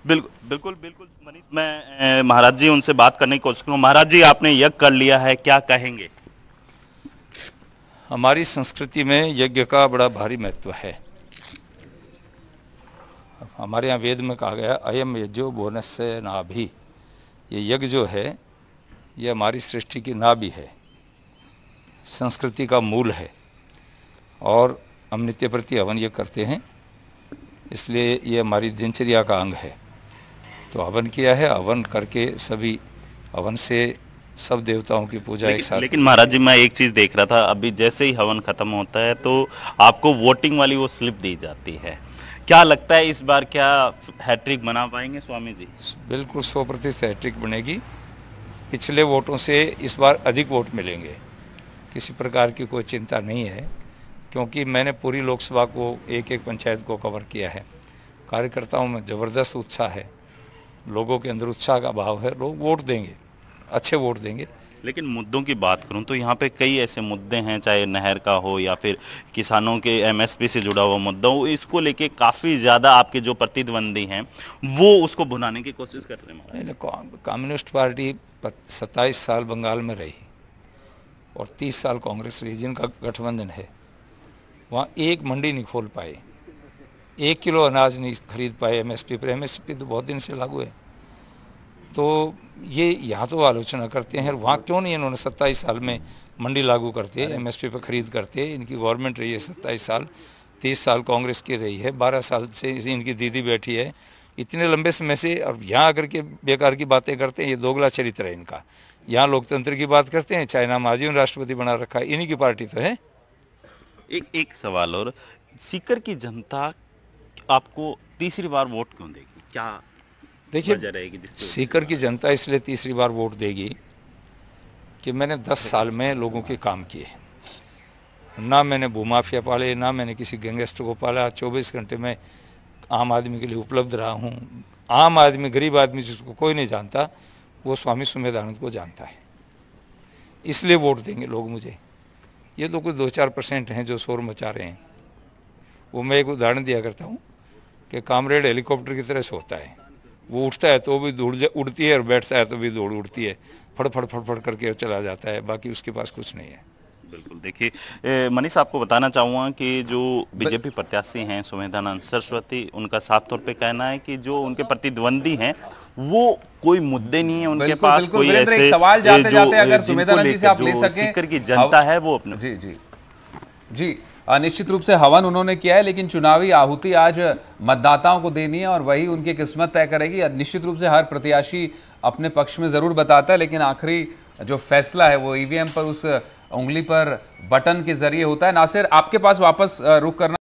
बिल्कुल बिल्कुल बिल्कुल मनीष, मैं महाराज जी उनसे बात करने की कोशिश करूँ। महाराज जी, आपने यज्ञ कर लिया है, क्या कहेंगे? हमारी संस्कृति में यज्ञ का बड़ा भारी महत्व है। हमारे यहाँ वेद में कहा गया अयम यज्ञो बोनस्य नाभि। ये यज्ञ जो है ये हमारी सृष्टि की नाभि है, संस्कृति का मूल है। और हम नित्य प्रति हवन ये करते हैं, इसलिए ये हमारी दिनचर्या का अंग है। तो हवन किया है, हवन करके सभी हवन से सब देवताओं की पूजा एक साथ। लेकिन महाराज जी, मैं एक चीज देख रहा था, अभी जैसे ही हवन खत्म होता है तो आपको वोटिंग वाली वो स्लिप दी जाती है। क्या लगता है इस बार क्या हैट्रिक बना पाएंगे स्वामी जी? बिल्कुल 100% हैट्रिक बनेगी। पिछले वोटों से इस बार अधिक वोट मिलेंगे, किसी प्रकार की कोई चिंता नहीं है, क्योंकि मैंने पूरी लोकसभा को एक एक पंचायत को कवर किया है। कार्यकर्ताओं में ज़बरदस्त उत्साह है, लोगों के अंदर उत्साह का भाव है, लोग वोट देंगे, अच्छे वोट देंगे। लेकिन मुद्दों की बात करूं तो यहाँ पे कई ऐसे मुद्दे हैं, चाहे नहर का हो या फिर किसानों के एमएसपी से जुड़ा हुआ मुद्दा हो, इसको लेके काफ़ी ज़्यादा आपके जो प्रतिद्वंदी हैं वो उसको भुनाने की कोशिश कर रहे हैं। कम्युनिस्ट पार्टी 27 साल बंगाल में रही और 30 साल कांग्रेस रही, जिनका गठबंधन है। वहाँ एक मंडी नहीं खोल पाए, 1 किलो अनाज नहीं खरीद पाए एमएसपी पर। एमएसपी तो बहुत दिन से लागू है। तो ये यहाँ तो आलोचना करते हैं, वहाँ क्यों नहीं इन्होंने 27 साल में मंडी लागू करते, एमएसपी पर खरीद करते। इनकी गवर्नमेंट रही है 27 साल, 30 साल कांग्रेस की रही है, 12 साल से इनकी दीदी बैठी है। इतने लंबे समय से, और यहाँ आकर के बेकार की बातें करते हैं। ये दोगला चरित्र है इनका। यहाँ लोकतंत्र की बात करते हैं, चाइना में आजीवन राष्ट्रपति बना रखा है, इन्हीं की पार्टी तो है। एक सवाल और, सीकर की जनता आपको तीसरी बार वोट क्यों देगी? क्या देखिए, सीकर की जनता इसलिए तीसरी बार वोट देगी कि मैंने 10 साल में लोगों के काम किए। ना मैंने भूमाफिया पाले, ना मैंने किसी गैंगस्टर को पाला। 24 घंटे में आम आदमी के लिए उपलब्ध रहा हूँ। आम आदमी, गरीब आदमी जिसको कोई नहीं जानता, वो स्वामी सुमेधानंद को जानता है, इसलिए वोट देंगे लोग मुझे। ये तो कुछ 2-4% हैं जो शोर मचा रहे हैं। वो मैं एक उदाहरण दिया करता हूँ कि कामरेड हेलीकॉप्टर की तरह से होता है। वो उठता है तो भी दौड़ उड़ती है, और बैठता है तो भी दौड़ उड़ती है, फड़ फड़ करके चला जाता है, बाकी उसके पास कुछ नहीं है। बिल्कुल। देखिए मनीष, आपको बताना चाहूँगा कि जो बीजेपी प्रत्याशी हैं सुमेधानंद सरस्वती, उनका साफ तौर पे कहना है कि जो उनके प्रतिद्वंदी हैं वो कोई मुद्दे नहीं है उनके पास, कोई ऐसे सवाल जाते जाते अगर सुमेधानंद जी से आप ले सकें, सीकर की जनता है वो अपने। जी जी जी, निश्चित रूप से हवन उन्होंने किया है, लेकिन चुनावी आहुति आज मतदाताओं को देनी है और वही उनकी किस्मत तय करेगी। निश्चित रूप से हर प्रत्याशी अपने पक्ष में जरूर बताता है, लेकिन आखिरी जो फैसला है वो ईवीएम पर, उस उंगली पर बटन के जरिए होता है। नासिर, आपके पास वापस रुक करना